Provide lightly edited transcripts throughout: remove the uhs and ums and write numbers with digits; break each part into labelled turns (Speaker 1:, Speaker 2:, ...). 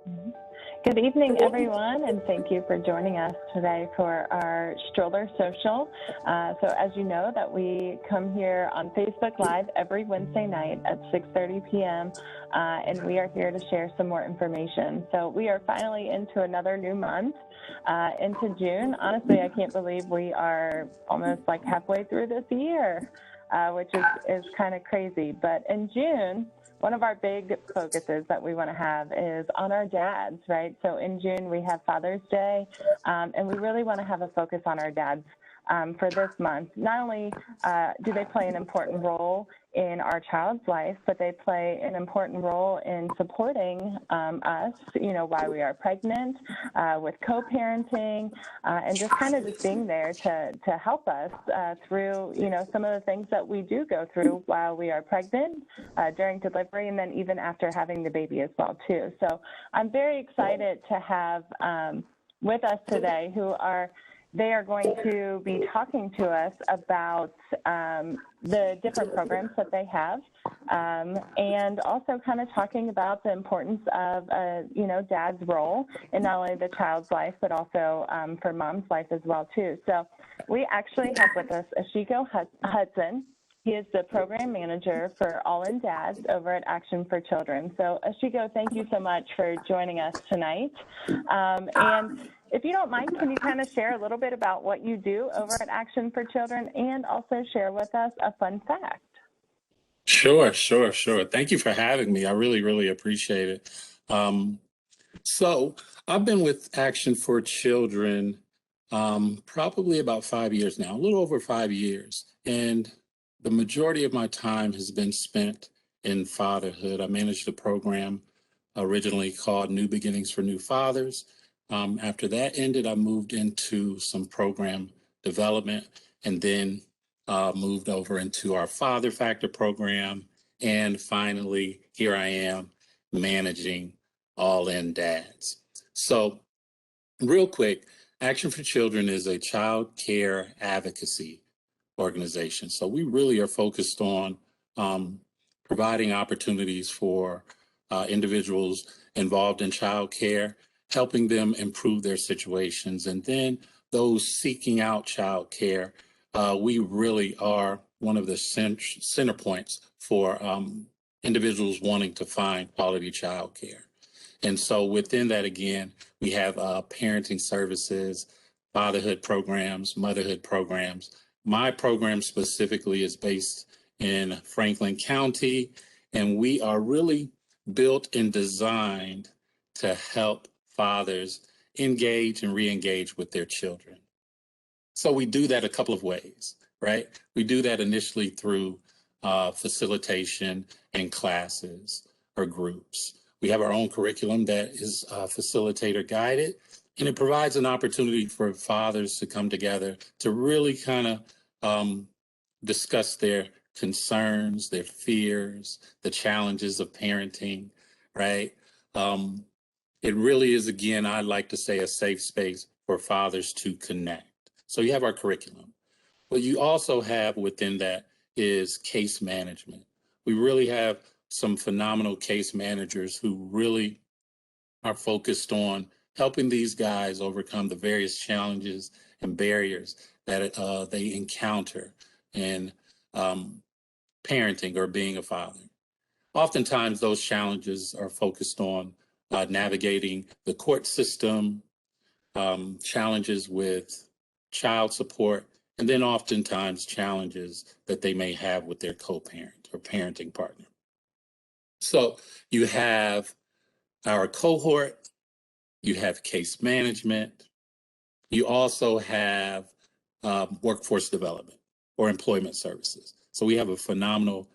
Speaker 1: Mhm. Good evening, everyone, and thank you for joining us today for our Stroller Social. So as you know, that we come here on Facebook Live every Wednesday night at 6:30 p.m., and we are here to share some more information. So we are finally into another new month, into June. Honestly, I can't believe we are almost like halfway through this year, which is kind of crazy. But in June, one of our big focuses that we want to have is on our dads, right? So in June, we have Father's Day, and we really want to have a focus on our dads for this month. Not only do they play an important role in our child's life, but they play an important role in supporting us, while we are pregnant, with co-parenting, and just kind of just being there to help us through, some of the things that we do go through while we are pregnant, during delivery, and then even after having the baby as well, too. So I'm very excited to have with us today they are going to be talking to us about the different programs that they have, and also kind of talking about the importance of, dad's role in not only the child's life, but also for mom's life as well, too. So we actually have with us Ashiko Hudson. He is the program manager for All In Dads over at Action for Children. So Ashiko, thank you so much for joining us tonight. And if you don't mind, can you kind of share a little bit about what you do over at Action for Children and also share with us a fun fact?
Speaker 2: Sure. Thank you for having me. I really, really appreciate it. So I've been with Action for Children probably about 5 years now, a little over 5 years. And the majority of my time has been spent in fatherhood. I managed a program originally called New Beginnings for New Fathers. After that ended, I moved into some program development and then moved over into our Father Factor program. And finally, here I am managing All In Dads. So real quick, Action for Children is a child care advocacy organization. So we really are focused on providing opportunities for individuals involved in child care, helping them improve their situations. And then those seeking out child care, we really are one of the center points for individuals wanting to find quality child care. And so within that, again, we have parenting services, fatherhood programs, motherhood programs. My program specifically is based in Franklin County, and we are really built and designed to help fathers engage and re-engage with their children. So we do that a couple of ways, right? We do that initially through facilitation and classes or groups. We have our own curriculum that is facilitator guided, and it provides an opportunity for fathers to come together to really kind of discuss their concerns, their fears, the challenges of parenting, right? It really is, again, I like to say, a safe space for fathers to connect. So you have our curriculum. What you also have within that is case management. We really have some phenomenal case managers who really are focused on helping these guys overcome the various challenges and barriers that they encounter in parenting or being a father. Oftentimes, those challenges are focused on navigating the court system, challenges with child support, and then oftentimes challenges that they may have with their co-parent or parenting partner. So you have our cohort, you have case management, you also have workforce development or employment services. So we have a phenomenal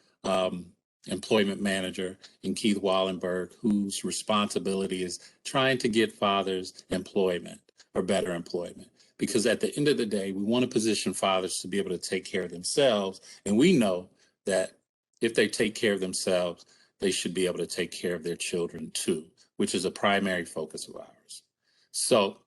Speaker 2: employment manager in Keith Wallenberg, whose responsibility is trying to get fathers employment or better employment. Because at the end of the day, we want to position fathers to be able to take care of themselves. And we know that if they take care of themselves, they should be able to take care of their children too, which is a primary focus of ours. So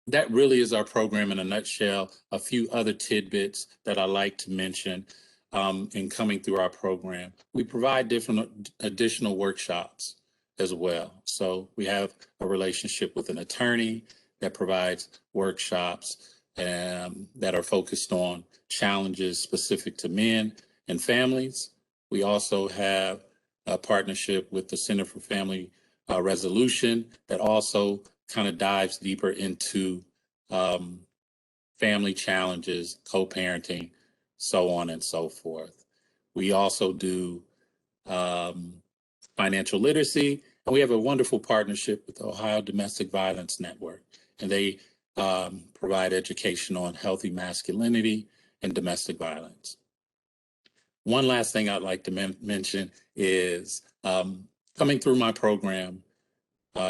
Speaker 2: that really is our program in a nutshell. A few other tidbits that I like to mention in coming through our program. We provide different additional workshops as well. So we have a relationship with an attorney that provides workshops that are focused on challenges specific to men and families. We also have a partnership with the Center for Family Resolution that also kind of dives deeper into family challenges, co-parenting, so on and so forth. We also do financial literacy, and we have a wonderful partnership with the Ohio Domestic Violence Network, and they provide education on healthy masculinity and domestic violence. One last thing I'd like to mention is coming through my program,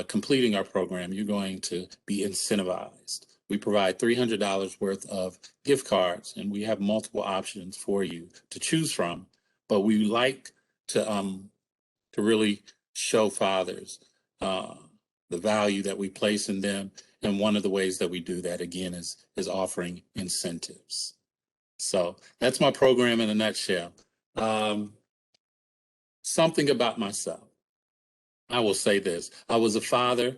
Speaker 2: completing our program, you're going to be incentivized. We provide $300 worth of gift cards, and we have multiple options for you to choose from. But we like to really show fathers the value that we place in them. And one of the ways that we do that, again, is offering incentives. So that's my program in a nutshell. Something about myself. I will say this. I was a father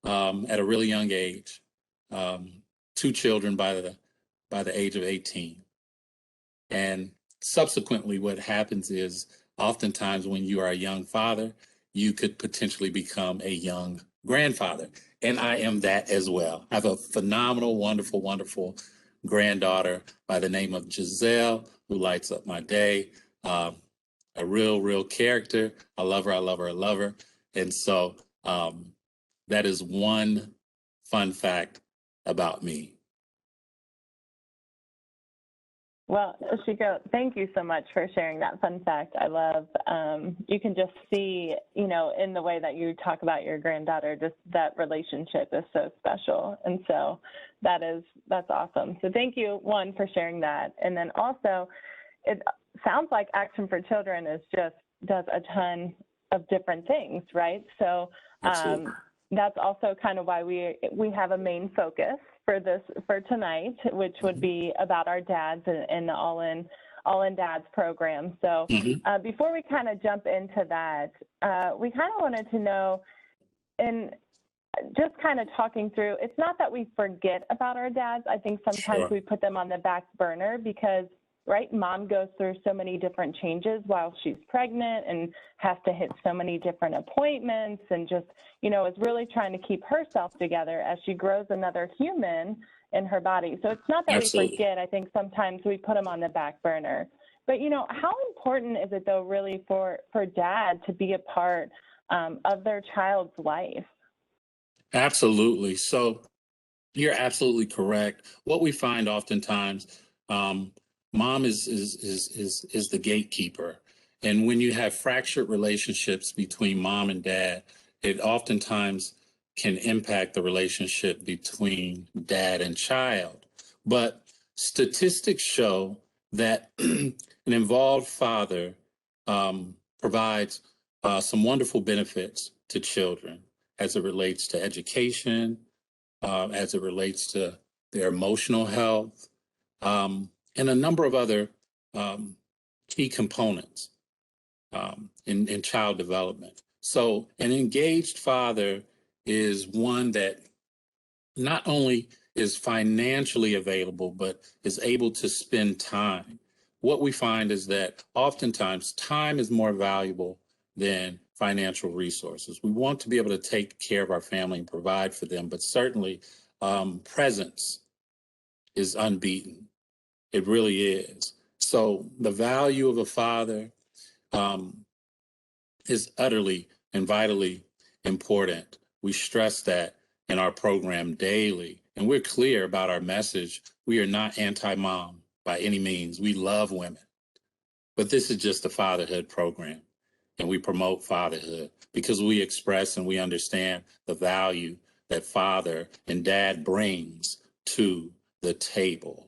Speaker 2: at a really young age, 2 children by the age of 18. And subsequently, what happens is oftentimes when you are a young father, you could potentially become a young grandfather. And I am that as well. I have a phenomenal, wonderful, wonderful granddaughter by the name of Giselle, who lights up my day. A real character. I love her, I love her, I love her. And so that is one fun fact about me.
Speaker 1: Well, Ashiko, thank you so much for sharing that fun fact. I love, you can just see, you know, in the way that you talk about your granddaughter, just that relationship is so special. And so that's awesome. So thank you, one, for sharing that. And then also, it sounds like Action for Children does a ton of different things, right? So that's also kind of why we have a main focus for tonight, which would be about our dads and the All-in Dads program. So before we kind of jump into that, we kind of wanted to know, and just kind of talking through, it's not that we forget about our dads. I think sometimes we put them on the back burner because, right, mom goes through so many different changes while she's pregnant and has to hit so many different appointments and just, you know, is really trying to keep herself together as she grows another human in her body. So it's not that we forget. I think sometimes we put them on the back burner. But, you know, how important is it, though, really for dad to be a part of their child's life?
Speaker 2: Absolutely. So you're absolutely correct. What we find oftentimes, mom is the gatekeeper. And when you have fractured relationships between mom and dad, it oftentimes can impact the relationship between dad and child. But statistics show that an involved father provides some wonderful benefits to children as it relates to education, as it relates to their emotional health, and a number of other key components in child development. So an engaged father is one that not only is financially available, but is able to spend time. What we find is that oftentimes time is more valuable than financial resources. We want to be able to take care of our family and provide for them, but certainly presence is unbeaten. It really is. So the value of a father is utterly and vitally important. We stress that in our program daily, and we're clear about our message. We are not anti-mom by any means. We love women, but this is just a fatherhood program, and we promote fatherhood because we express and we understand the value that father and dad brings to the table.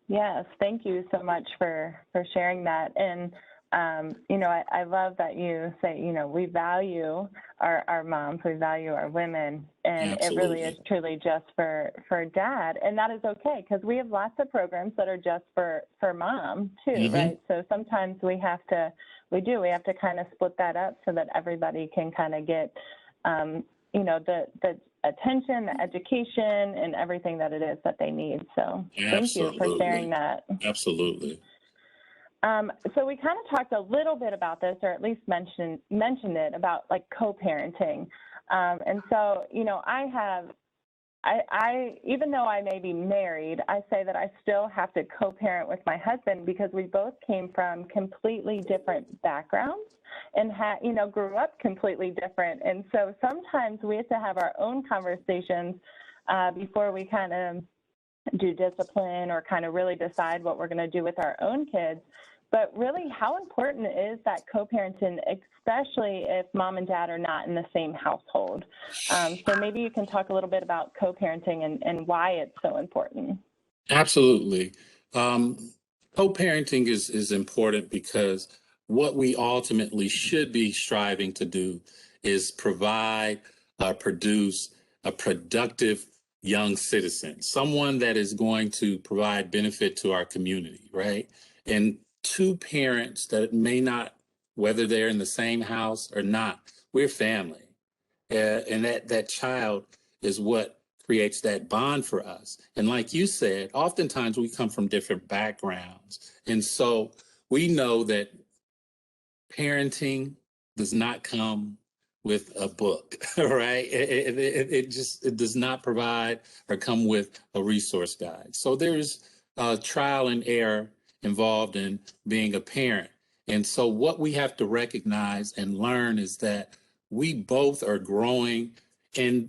Speaker 1: Yes, thank you so much for sharing that. And I love that you say, we value our moms, we value our women, and
Speaker 2: Absolutely.
Speaker 1: it really is truly just for dad, and that is okay, because we have lots of programs that are just for mom too,
Speaker 2: Mm-hmm.
Speaker 1: right? So sometimes we have to kind of split that up so that everybody can kind of get, the attention, the education, and everything that it is that they need. So thank you for sharing that.
Speaker 2: Absolutely.
Speaker 1: So we kind of talked a little bit about this, or at least mentioned it, about like co-parenting. And so, I even though I may be married, I say that I still have to co-parent with my husband, because we both came from completely different backgrounds and grew up completely different. And so sometimes we have to have our own conversations before we kind of do discipline or kind of really decide what we're going to do with our own kids. But really, how important is that co-parenting, especially if mom and dad are not in the same household? So maybe you can talk a little bit about co-parenting and why it's so important.
Speaker 2: Absolutely. Co-parenting is important because what we ultimately should be striving to do is produce a productive young citizen, someone that is going to provide benefit to our community, right? And two parents that may not, whether they're in the same house or not, we're family. And that child is what creates that bond for us. And like you said, oftentimes we come from different backgrounds. And so we know that parenting does not come with a book, right? It does not provide or come with a resource guide. So there's trial and error involved in being a parent. And so what we have to recognize and learn is that we both are growing and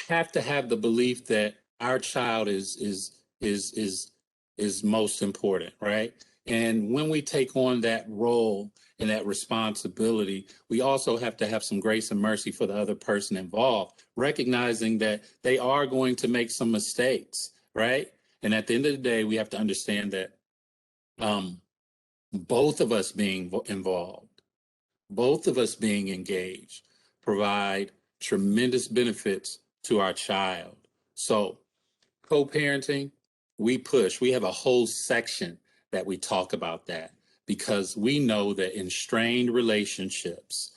Speaker 2: have to have the belief that our child is most important, right? And when we take on that role and that responsibility, we also have to have some grace and mercy for the other person involved, recognizing that they are going to make some mistakes, right? And at the end of the day, we have to understand that both of us being involved, both of us being engaged, provide tremendous benefits to our child. So co-parenting, we have a whole section that we talk about that, because we know that in strained relationships,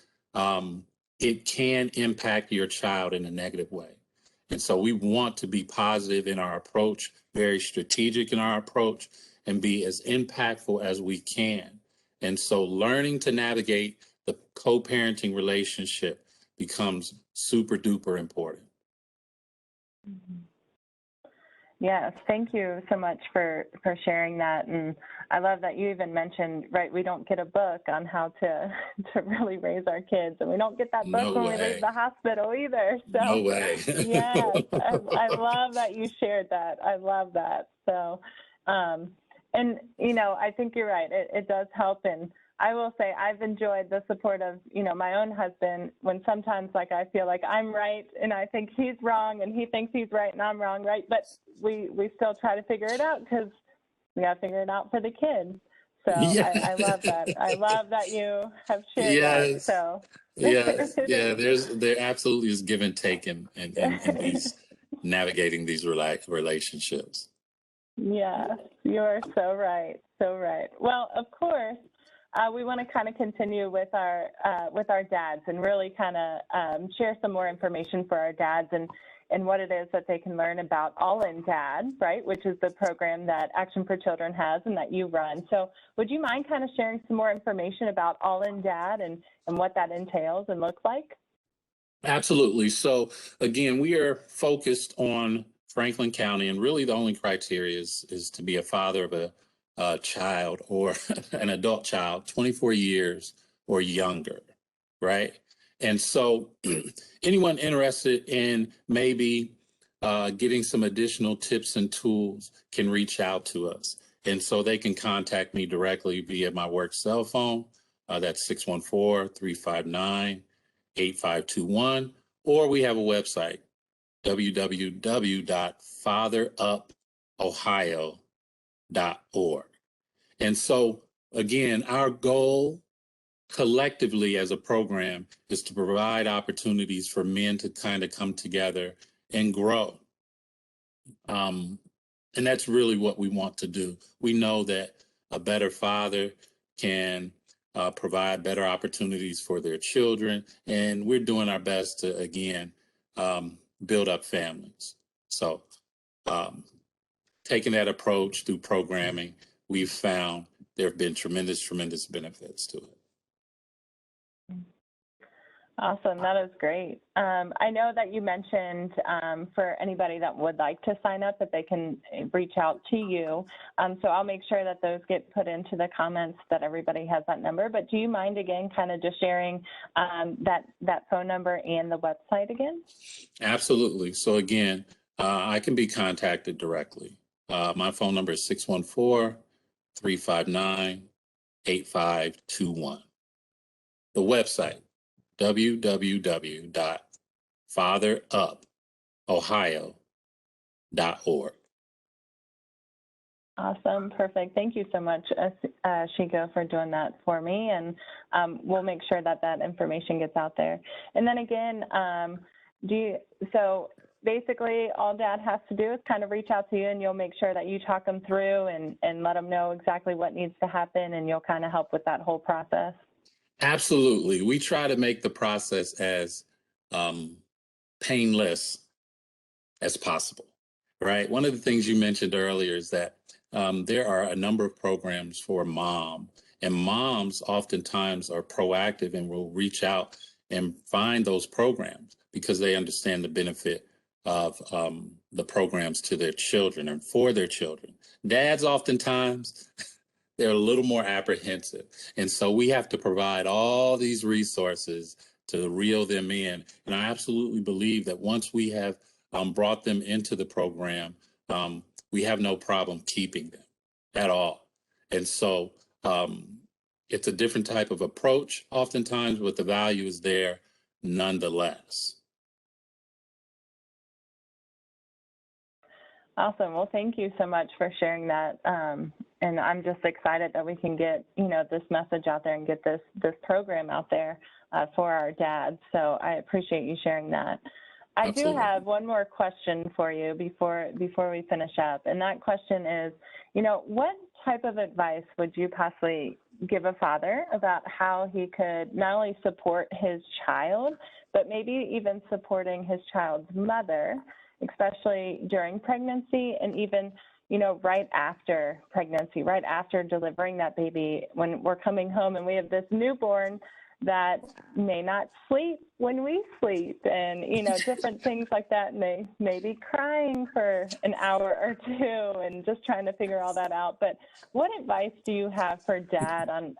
Speaker 2: it can impact your child in a negative way. And so we want to be positive in our approach, very strategic in our approach, and be as impactful as we can. And so learning to navigate the co-parenting relationship becomes super duper important.
Speaker 1: Yes, thank you so much for sharing that. And I love that you even mentioned, right, we don't get a book on how to really raise our kids, and we don't get that book when we leave the hospital either. So,
Speaker 2: no way.
Speaker 1: Yes, I love that you shared that. I love that. So, I think you're right. It does help. And I will say I've enjoyed the support of, my own husband, when sometimes like I feel like I'm right and I think he's wrong and he thinks he's right and I'm wrong, right? But we still try to figure it out, because we got to figure it out for the kids. So
Speaker 2: Yeah.
Speaker 1: I love that. I love that you have shared
Speaker 2: Yes.
Speaker 1: that. So
Speaker 2: There absolutely is give and take in these navigating these relationships.
Speaker 1: Yes, you are so right. So right. Well, of course, we want to kind of continue with our dads, and really kind of share some more information for our dads and what it is that they can learn about All In Dad, right, which is the program that Action for Children has and that you run. So would you mind kind of sharing some more information about All In Dad and what that entails and looks like?
Speaker 2: Absolutely. So again, we are focused on Franklin County, and really the only criteria is to be a father of a child or an adult child, 24 years or younger, right? And so anyone interested in maybe getting some additional tips and tools can reach out to us. And so they can contact me directly via my work cell phone. That's 614-359-8521, or we have a website, www.fatherupohio.org. And so again, our goal collectively as a program is to provide opportunities for men to kind of come together and grow. And that's really what we want to do. We know that a better father can provide better opportunities for their children, and we're doing our best to, again, build up families. So taking that approach through programming, we've found there have been tremendous benefits to it.
Speaker 1: Awesome. That is great. I know that you mentioned for anybody that would like to sign up that they can reach out to you. So I'll make sure that those get put into the comments that everybody has that number. But do you mind, again, kind of just sharing that phone number and the website again?
Speaker 2: Absolutely. So again, I can be contacted directly. My phone number is 614-359-8521. The website, www.fatherupohio.org.
Speaker 1: Awesome. Perfect. Thank you so much, Ashiko, for doing that for me. And we'll make sure that that information gets out there. And then again, so basically all Dad has to do is kind of reach out to you, and you'll make sure that you talk them through and let them know exactly what needs to happen, and you'll kind of help with that whole process.
Speaker 2: Absolutely. We try to make the process as painless as possible, right? One of the things you mentioned earlier is that there are a number of programs for mom, and moms oftentimes are proactive and will reach out and find those programs because they understand the benefit of the programs to their children and for their children. Dads oftentimes they're a little more apprehensive. And so we have to provide all these resources to reel them in. And I absolutely believe that once we have brought them into the program, we have no problem keeping them at all. And so it's a different type of approach oftentimes, but the value is there nonetheless.
Speaker 1: Awesome. Well, thank you so much for sharing that. And I'm just excited that we can get, this message out there and get this program out there for our dads. So I appreciate you sharing that. Absolutely. I do have one more question for you before we finish up. And that question is, what type of advice would you possibly give a father about how he could not only support his child, but maybe even supporting his child's mother, especially during pregnancy and even, right after pregnancy, right after delivering that baby, when we're coming home and we have this newborn that may not sleep when we sleep and, different things like that. And they may be crying for an hour or two and just trying to figure all that out. But what advice do you have for Dad on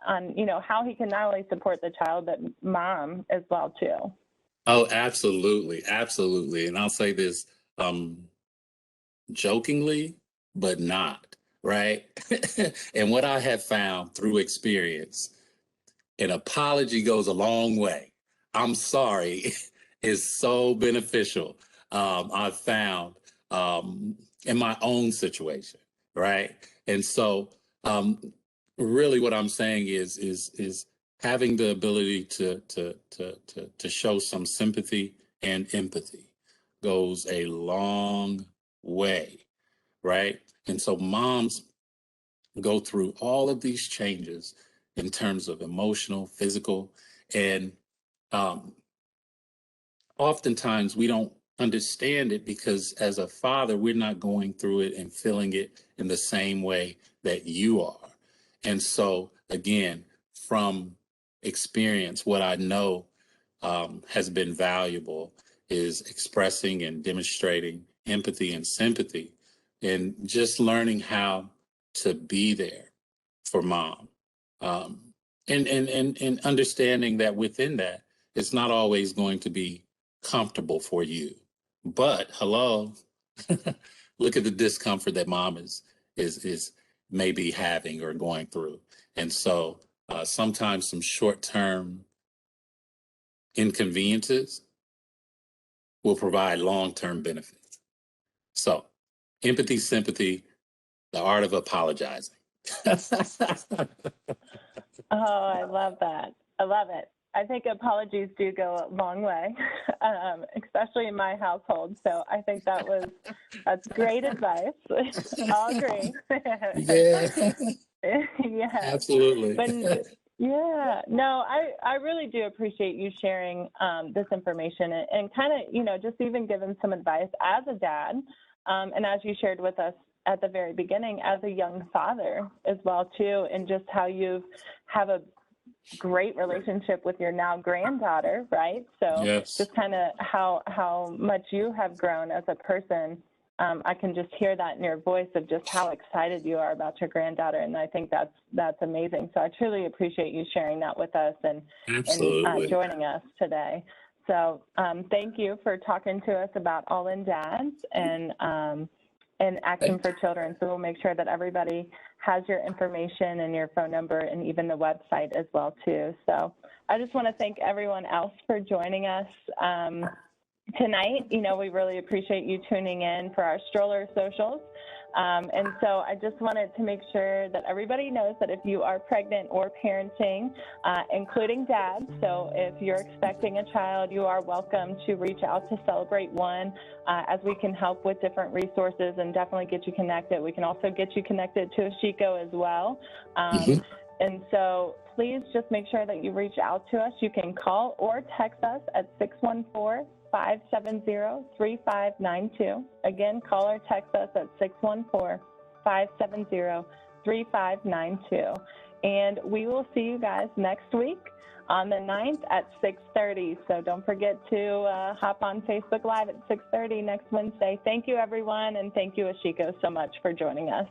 Speaker 1: how he can not only support the child, but mom as well, too?
Speaker 2: Oh, absolutely. Absolutely. And I'll say this jokingly, but not, right? And what I have found through experience, an apology goes a long way. I'm sorry is so beneficial. I've found in my own situation, right? And so really what I'm saying is having the ability to show some sympathy and empathy goes a long way, right? And so moms go through all of these changes in terms of emotional, physical, and oftentimes we don't understand it because as a father, we're not going through it and feeling it in the same way that you are. And so again, from experience, what I know has been valuable is expressing and demonstrating empathy and sympathy and just learning how to be there for mom. And understanding that within that, it's not always going to be comfortable for you. But hello, look at the discomfort that mom is maybe having or going through. And so sometimes some short-term inconveniences will provide long-term benefits. So empathy, sympathy, the art of apologizing.
Speaker 1: Oh, I love that. I love it. I think apologies do go a long way, especially in my household. So I think that's great advice. I'll agree.
Speaker 2: Yeah,
Speaker 1: Yes.
Speaker 2: absolutely.
Speaker 1: But yeah, no, I really do appreciate you sharing this information and kind of, just even giving some advice as a dad. And as you shared with us at the very beginning, as a young father as well, too, and just how you have a great relationship with your now granddaughter, right? So
Speaker 2: Yes.
Speaker 1: just kind of how much you have grown as a person. I can just hear that in your voice of just how excited you are about your granddaughter, and I think that's amazing. So I truly appreciate you sharing that with us and
Speaker 2: Absolutely.
Speaker 1: joining us today. So thank you for talking to us about All In Dads and Action for Children. So we'll make sure that everybody has your information and your phone number and even the website as well too. So I just want to thank everyone else for joining us tonight. We really appreciate you tuning in for our Stroller socials. And so I just wanted to make sure that everybody knows that if you are pregnant or parenting, including dads, so if you're expecting a child, you are welcome to reach out to CelebrateOne as we can help with different resources and definitely get you connected. We can also get you connected to Ashiko as well. And so please just make sure that you reach out to us. You can call or text us at 614-570-3592. Again, call or text us at 614-570-3592. And we will see you guys next week on the 9th at 6:30. So don't forget to hop on Facebook Live at 6:30 next Wednesday. Thank you, everyone, and thank you, Ashiko, so much for joining us.